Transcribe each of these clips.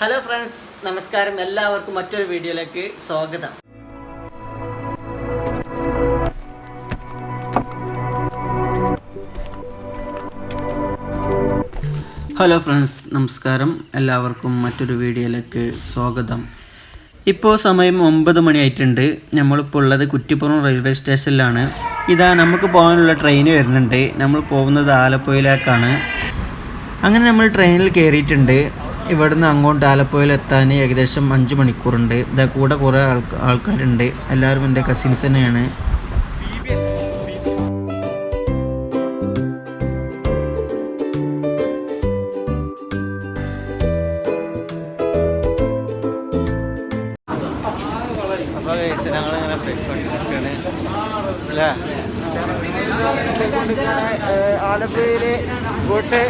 Hello friends, നമസ്കാരം. എല്ലാവർക്കും മറ്റൊരു വീഡിയോയിലേക്ക് സ്വാഗതം. ഹലോ ഫ്രണ്ട്സ്, നമസ്കാരം. എല്ലാവർക്കും മറ്റൊരു വീഡിയോയിലേക്ക് സ്വാഗതം. ഇപ്പോൾ സമയം 9 മണിയായിട്ടുണ്ട്. നമ്മളിപ്പോൾ ഉള്ളത് കുറ്റിപ്പുറം റെയിൽവേ സ്റ്റേഷനിലാണ്. ഇതാ നമുക്ക് പോകാനുള്ള ട്രെയിൻ വരുന്നുണ്ട്. നമ്മൾ പോകുന്നത് ആലപ്പുഴയിലേക്കാണ്. അങ്ങനെ നമ്മൾ ട്രെയിനിൽ കയറിയിട്ടുണ്ട്. ഇവിടുന്ന് അങ്ങോട്ട് ആലപ്പുഴയിലെത്താൻ ഏകദേശം 5 മണിക്കൂറുണ്ട്. ഇതാ കൂടെ കുറേ ആൾക്കാരുണ്ട്. എല്ലാവരും എൻ്റെ കസിൻസ് തന്നെയാണ്. അപ്പോൾ ഞങ്ങളിങ്ങനെ പോയിക്കൊണ്ടിരിക്കുകയാണ് അല്ലേ. ആലപ്പുഴയിലെ ബോട്ട്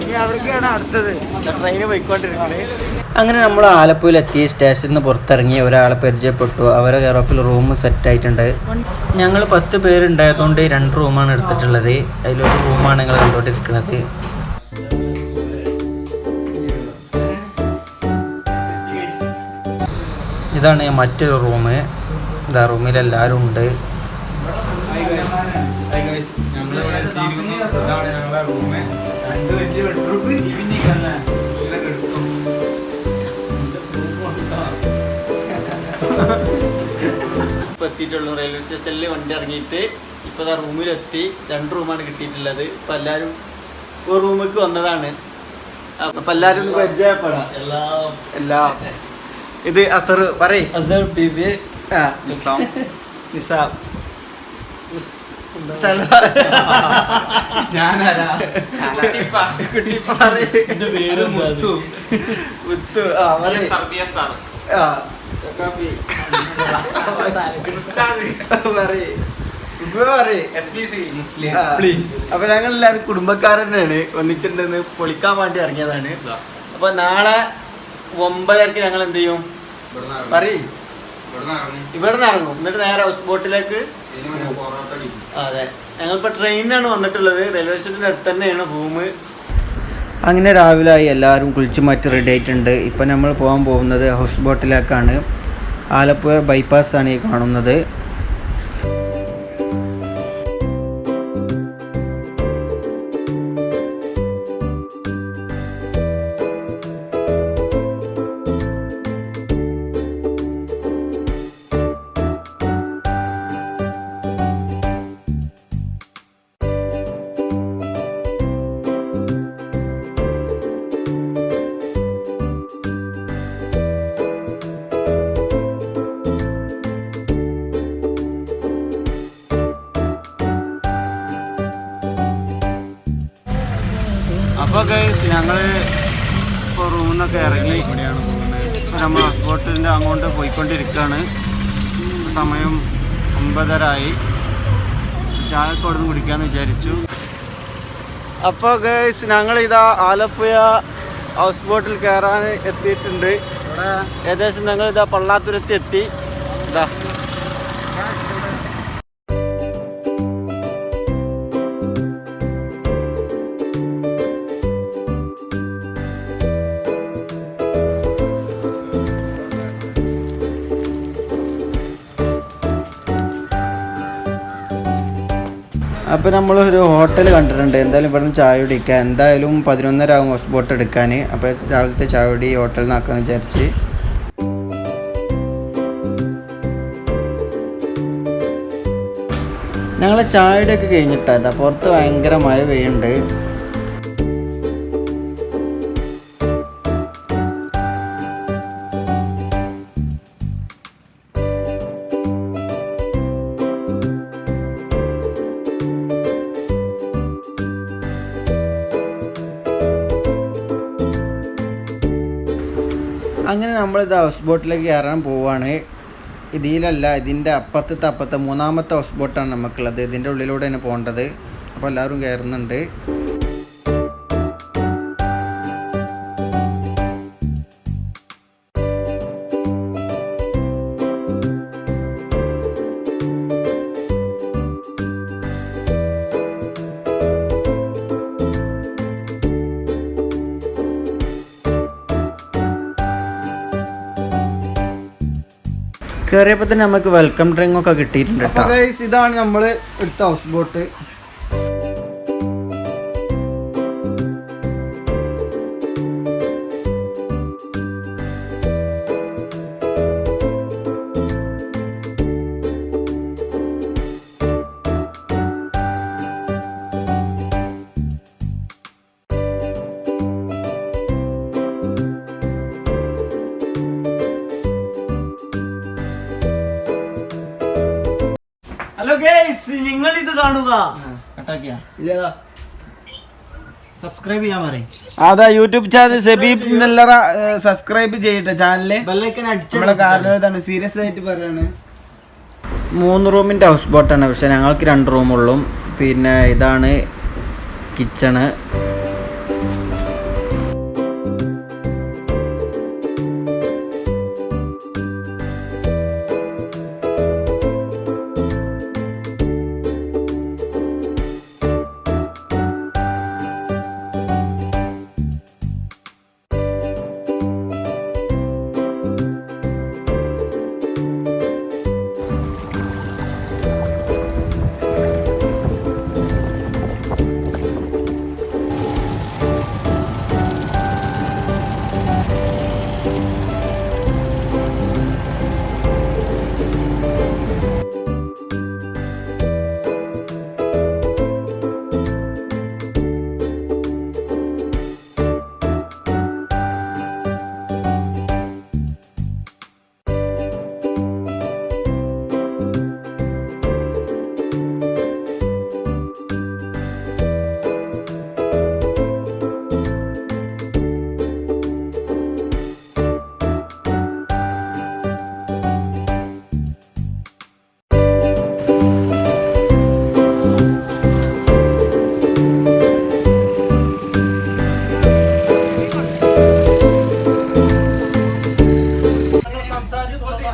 ഇനി അവിടേക്കാണ് അടുത്തത്. ട്രെയിന് പോയിക്കൊണ്ടിരിക്കുന്നത്. അങ്ങനെ നമ്മൾ ആലപ്പുഴയിലെത്തി. സ്റ്റേഷനിൽ നിന്ന് പുറത്തിറങ്ങി ഒരാളെ പരിചയപ്പെട്ടു. അവരെ കെയറോഫിൽ റൂം സെറ്റായിട്ടുണ്ട്. ഞങ്ങൾ 10 പേരുണ്ടായതുകൊണ്ട് 2 റൂമാണ് എടുത്തിട്ടുള്ളത്. അതിലൊരു റൂമാണ് ഞങ്ങൾ കണ്ടുകൊണ്ടിരിക്കുന്നത്. ഇതാണ് മറ്റൊരു റൂം. ഇതാ റൂമിൽ എല്ലാവരും ഉണ്ട്. ഇപ്പോൾ എത്തിയിട്ടുള്ളൂ റെയിൽവേ സ്റ്റേഷനിൽ. വണ്ടി ഇറങ്ങിയിട്ട് ഇപ്പോൾ റൂമിലെത്തി. 2 റൂമാണ് കിട്ടിയിട്ടുള്ളത്. ഇപ്പം എല്ലാവരും ഒരു റൂമിലേക്ക് വന്നതാണ്. അപ്പം എല്ലാവരും ഒന്ന് പരിചയപ്പെടാം. എല്ലാം ഇത് അസർ പറയ്. അസർ ബിബി, നിസാം, അപ്പൊ ഞങ്ങൾ എല്ലാവരും കുടുംബക്കാരൻ തന്നെയാണ്. ഒന്നിച്ചിട്ടുണ്ടെന്ന് പൊളിക്കാൻ വേണ്ടി ഇറങ്ങിയതാണ്. അപ്പൊ നാളെ 9:30 ഞങ്ങൾ എന്ത് ചെയ്യും പറയ്. ഇവിടുന്ന് ഇറങ്ങും. എന്നിട്ട് നേരെ ഹൗസ് ബോട്ടിലേക്ക്. അതെ, ഞങ്ങളിപ്പോൾ ട്രെയിനിനാണ് വന്നിട്ടുള്ളത്. റെയിൽവേ സ്റ്റേഷൻ്റെ അടുത്ത് തന്നെയാണ് റൂം. അങ്ങനെ രാവിലെ ആയി. എല്ലാവരും കുളിച്ച് മാറ്റി റെഡി ആയിട്ടുണ്ട്. ഇപ്പം നമ്മൾ പോകാൻ പോകുന്നത് ഹൗസ് ബോട്ടിലേക്കാണ്. ആലപ്പുഴ ബൈപ്പാസാണ് ഈ കാണുന്നത്. അപ്പോൾ ഗൈസ്, ഞങ്ങൾ ഇപ്പോൾ റൂമിൽ നിന്നൊക്കെ ഇറങ്ങി. നമ്മൾ ഹൗസ് ബോട്ടിൻ്റെ അങ്ങോട്ട് പോയിക്കൊണ്ടിരിക്കുകയാണ്. സമയം 9:30 ആയി. ചായ ഒക്കെ അവിടെ നിന്ന് കുടിക്കാമെന്ന് വിചാരിച്ചു. അപ്പോൾ ഗൈസ്, ഞങ്ങളിതാ ആലപ്പുഴ ഹൗസ് ബോട്ടിൽ കയറാൻ എത്തിയിട്ടുണ്ട്. ഏകദേശം ഞങ്ങളിതാ പള്ളാത്തുരത്ത് എത്തി. ഇതാ അപ്പോൾ നമ്മളൊരു ഹോട്ടൽ കണ്ടിട്ടുണ്ട്. എന്തായാലും ഇവിടുന്ന് ചായ കുടിക്കുക. എന്തായാലും 11:30 ആകും ഹൗസ് ബോട്ട് എടുക്കാൻ. അപ്പോൾ രാവിലത്തെ ചായ കുടി ഹോട്ടലിൽ നിന്നാക്കാമെന്ന് വിചാരിച്ച്. ഞങ്ങൾ ചായയുടെയൊക്കെ കഴിഞ്ഞിട്ടാ. പുറത്ത് ഭയങ്കര മഴ പെയ്യുന്നുണ്ട്. അങ്ങനെ നമ്മളിത് ഹൗസ് ബോട്ടിലേക്ക് കയറാൻ പോവുകയാണ്. ഇതിലല്ല, ഇതിൻ്റെ അപ്പുറത്തെ 3ാമത്തെ ഹൗസ് ബോട്ടാണ് നമുക്കുള്ളത്. ഇതിൻ്റെ ഉള്ളിലൂടെയാണ് പോകേണ്ടത്. അപ്പോൾ എല്ലാവരും കയറുന്നുണ്ട്. കയറിയപ്പോൾ തന്നെ നമുക്ക് വെൽക്കം ഡ്രിങ്ക് ഒക്കെ കിട്ടിയിട്ടുണ്ട് കേട്ടോ. ഇതാണ് നമ്മൾ എടുത്ത ഹൗസ് ബോട്ട്. ഹലോ ഗൈസ്, നിങ്ങൾ ഇത് കാണുക. സബ്സ്ക്രൈബ് ചെയ്യാൻ പറയും. അതാ യൂട്യൂബ് ചാനൽ സെബീബ് നെല്ലറ സബ്സ്ക്രൈബ് ചെയ്യട്ടെ ചാനല്. ബെല്ലൈക്കൻ അടിച്ചു. നമ്മളെ കാരണം സീരിയസ് ആയിട്ട് പറയാണ്. 3 റൂമിൻ്റെ ഹൗസ് ബോട്ടാണ്. പക്ഷെ ഞങ്ങൾക്ക് 2 റൂമുള്ളൂ. പിന്നെ ഇതാണ് കിച്ചണ്.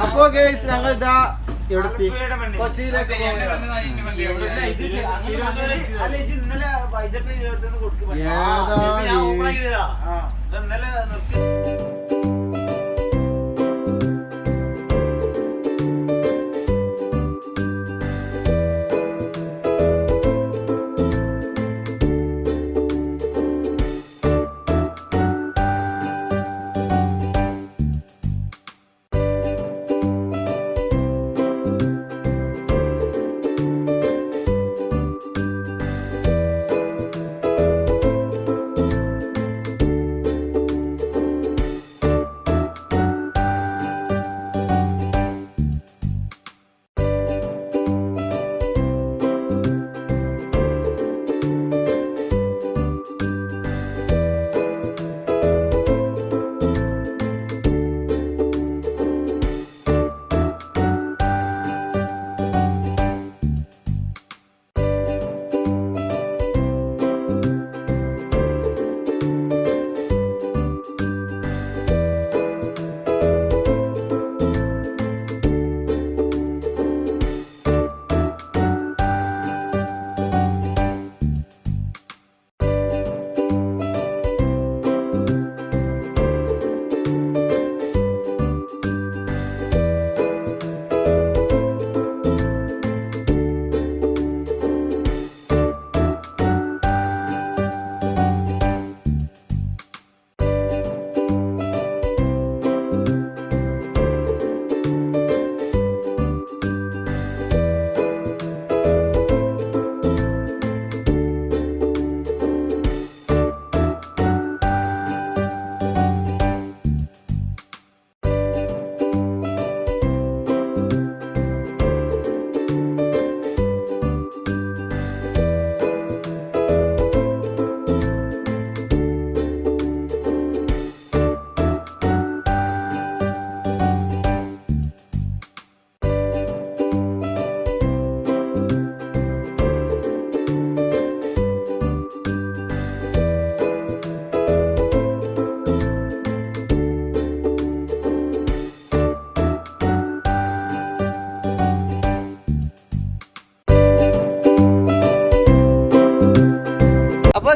അപ്പോ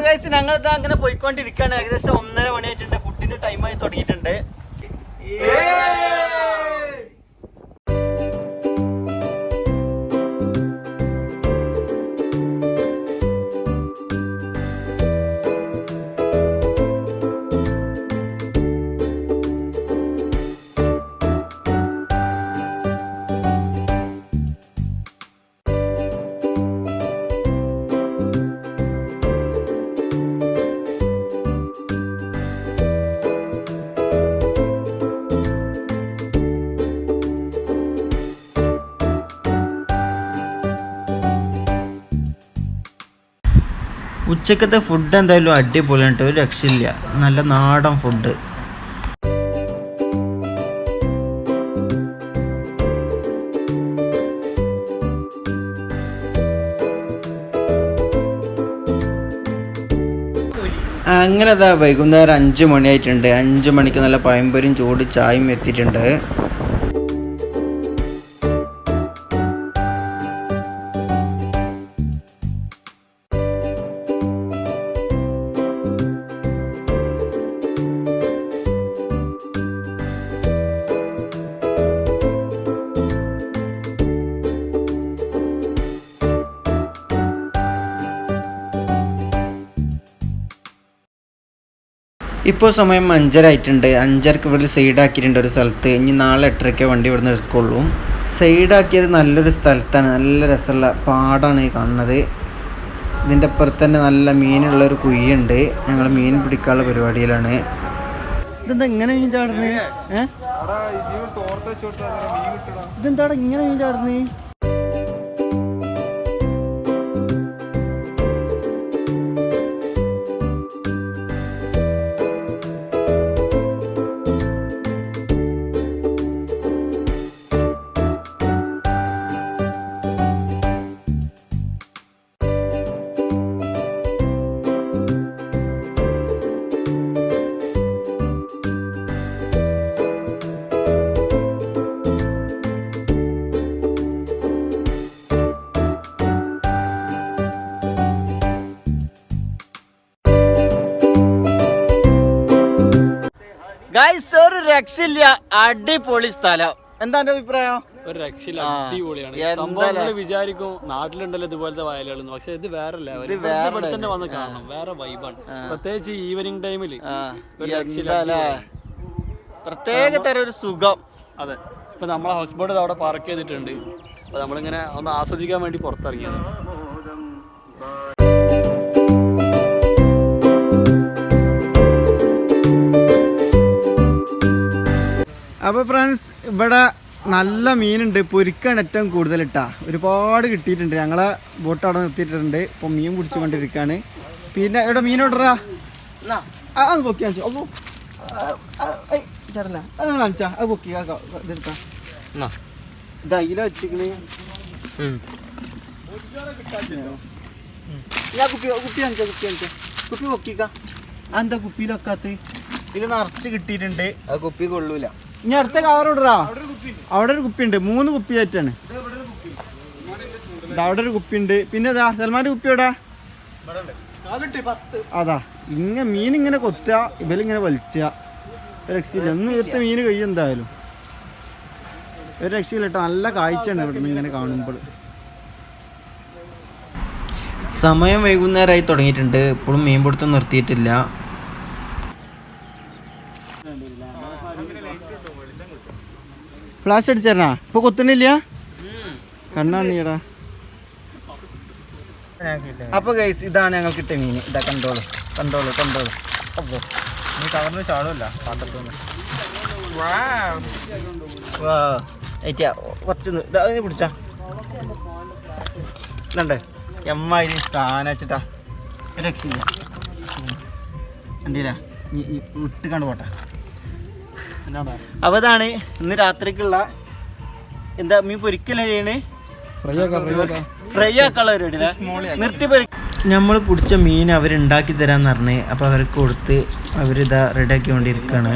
ഗൈസ് ഞങ്ങൾ ഇതാ ഞങ്ങൾ അങ്ങനെ പോയിക്കൊണ്ടിരിക്കുകയാണ്. ഏകദേശം 1:30 മണിയായിട്ടുണ്ട്. ഫുഡിന്റെ ടൈമായി തുടങ്ങിയിട്ടുണ്ട്. ഉച്ചക്കത്തെ ഫുഡ് എന്തായാലും അടിപൊളിയാണ്, ഒരു രക്ഷയില്ല, നല്ല നാടൻ ഫുഡ്. അങ്ങനെ അതാ വൈകുന്നേരം 5 മണിയായിട്ടുണ്ട്. 5 മണിക്ക് നല്ല പഴംപൊരിയും ചൂട് ചായയും എത്തിയിട്ടുണ്ട്. ഇപ്പോൾ സമയം 5:30 ആയിട്ടുണ്ട്. 5:30 ഇവിടെ സൈഡാക്കിയിട്ടുണ്ട് ഒരു സ്ഥലത്ത്. ഇനി നാളെ 8:30 വണ്ടി ഇവിടുന്ന് എടുക്കുള്ളൂ. സൈഡാക്കിയത് നല്ലൊരു സ്ഥലത്താണ്, നല്ല രസമുള്ള പാടാണ് ഈ കാണുന്നത്. ഇതിൻ്റെ അപ്പുറത്ത് തന്നെ നല്ല മീനുള്ളൊരു കുഴിയുണ്ട്. ഞങ്ങൾ മീൻ പിടിക്കാനുള്ള പരിപാടിയിലാണ്. ഇതെന്താ ഇങ്ങനെ മീൻ ചാടുന്നത്? ഇതെന്താടാ ഇങ്ങനെ മീൻ ചാടുന്നത്? ഗൈസ് ഒരു രക്ഷയില്ല, അടിപൊളി സ്ഥലം. എന്താ എന്റെ അഭിപ്രായം? ഒരു രക്ഷയില്ല, അടിപൊളിയാണ്. വിചാരിക്കും നാട്ടിലുണ്ടല്ലോ ഇതുപോലത്തെ വയലുകൾ, പക്ഷെ ഇത് വേറെ ഇവിടെ തന്നെ വന്ന് കാണണം, വേറെ വൈബാണ്. പ്രത്യേകിച്ച് ഈവനിങ് ടൈമില് പ്രത്യേക തരം ഒരു സുഖം. അതെ, ഇപ്പൊ നമ്മളെ ഹൗസ് ബോട്ട് അവിടെ പാർക്ക് ചെയ്തിട്ടുണ്ട്. അപ്പൊ നമ്മളിങ്ങനെ ഒന്ന് ആസ്വദിക്കാൻ വേണ്ടി പുറത്തിറങ്ങിയത്. അപ്പോൾ ഫ്രണ്ട്സ്, ഇവിടെ നല്ല മീനുണ്ട്. പൊരിക്കാണ് ഏറ്റവും കൂടുതൽ ഇട്ടാ, ഒരുപാട് കിട്ടിയിട്ടുണ്ട്. ഞങ്ങളെ ബോട്ട് അവിടെ നിർത്തിയിട്ടുണ്ട്. ഇപ്പോൾ മീൻ പിടിച്ചുകൊണ്ടിരിക്കുകയാണ്. പിന്നെ ഇവിടെ മീനോടറാ അത് പൊക്കി കാണിച്ചു. അപ്പോൾ ചേട്ടല്ല അത് കാണിച്ചാ, അത് പൊക്കി ഇതെടുത്താ ഇതാ ഇതില വെച്ചിക്കണ്. ഞാൻ കുപ്പി കാണിച്ചാ, കുപ്പി പൊക്കിക്ക. എന്താ കുപ്പിയിൽ വെക്കാത്ത? ഇത് നിറച്ച് കിട്ടിയിട്ടുണ്ട്. അത് കുപ്പി കൊള്ളൂല. ഇനി അടുത്ത കവറോടറാ, അവിടെ ഒരു കുപ്പി ഉണ്ട്. 3 കുപ്പി ആയിട്ടാണ്. അവിടെ ഒരു കുപ്പി ഉണ്ട്. പിന്നെ ഇതാ സൽമാന്റെ കുപ്പി എവിടെ? അതാ മീൻ ഇങ്ങനെ കൊത്തുക, ഇവലിങ്ങനെ വലിച്ച. ഒരു രക്ഷയില്ല, ഒന്നും ഇവിടുത്തെ മീൻ കഴിയും എന്തായാലും. ഒരു രക്ഷയില്ല കേട്ടോ, നല്ല കാഴ്ചയാണ് ഇവിടുന്ന് ഇങ്ങനെ കാണുമ്പോൾ. സമയം വൈകുന്നേരമായി തുടങ്ങിയിട്ടുണ്ട്. ഇപ്പോഴും മീൻ പിടുത്തം നിർത്തിയിട്ടില്ല. ഫ്ലാഷ് അടിച്ചേരണ ഇപ്പൊ കൊത്തുന്നില്ല, കണ്ണാണിയടാ. അപ്പൊ ഗൈസ്, ഇതാണ് ഞങ്ങൾ കിട്ടിയ മീൻ. ഇതാ കണ്ടോളൂ. അപ്പോ നീ കവറിന് ചാടുമല്ല പാത്രത്തൊന്ന്. കുറച്ച് പിടിച്ചാ ഇതണ്ടേ എമ്മാതിരി സാധനം വെച്ചിട്ടാ, രക്ഷയില്ല. കണ്ടില്ല, വിട്ട് കണ്ടു പോട്ടെ. അപ്പോൾ ഇതാണ് ഇന്ന് രാത്രിക്കുള്ള എന്താ മീൻ പൊരിക്കല്ലേ ചെയ്യണേ, ഫ്രൈ ആക്കാനുള്ള പരിപാടിയില്ല, നിർത്തി പൊരി. നമ്മൾ പിടിച്ച മീൻ അവരുണ്ടാക്കി തരാമെന്ന് പറഞ്ഞ് അപ്പോൾ അവർക്ക് കൊടുത്ത് അവരിതാ റെഡിയാക്കി കൊണ്ടിരിക്കുകയാണ്.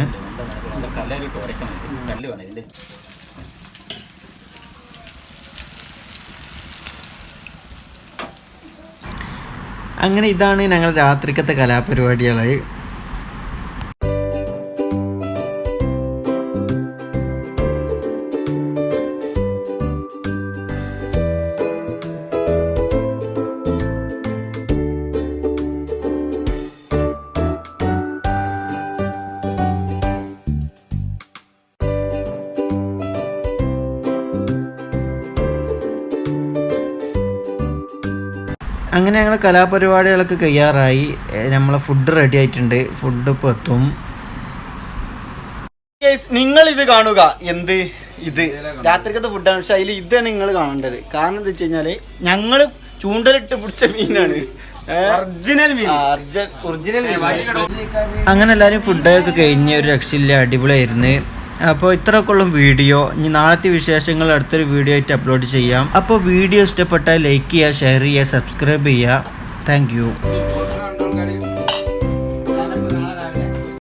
അങ്ങനെ ഇതാണ് ഞങ്ങൾ രാത്രിക്കത്തെ കലാപരിപാടികൾ. അങ്ങനെ ഞങ്ങൾ കലാപരിപാടികളൊക്കെ കഴിയാറായി. നമ്മളെ ഫുഡ് റെഡി ആയിട്ടുണ്ട്. ഫുഡ് ഇപ്പോൾ എത്തും. നിങ്ങൾ ഇത് കാണുക. എന്ത് ഇത് രാത്രിക്കത്തെ ഫുഡാണ്, പക്ഷെ അതിൽ ഇതാണ് നിങ്ങൾ കാണേണ്ടത്. കാരണം എന്താ വെച്ച് കഴിഞ്ഞാൽ ഞങ്ങൾ ചൂണ്ടലിട്ട് പിടിച്ച മീനാണ്. ഒറിജിനൽ ഒറിജിനൽ അങ്ങനെ എല്ലാവരും ഫുഡൊക്കെ കഴിഞ്ഞ് ഒരു രക്ഷയില്ല, അടിപൊളിയായിരുന്നു. അപ്പോൾ ഇത്രയൊക്കെ ഉള്ള വീഡിയോ. ഇനി നാളത്തെ വിശേഷങ്ങൾ അടുത്തൊരു വീഡിയോ ആയിട്ട് അപ്ലോഡ് ചെയ്യാം. അപ്പോൾ വീഡിയോ ഇഷ്ടപ്പെട്ടാൽ ലൈക്ക് ചെയ്യുക, ഷെയർ ചെയ്യുക, സബ്സ്ക്രൈബ് ചെയ്യുക. Thank you.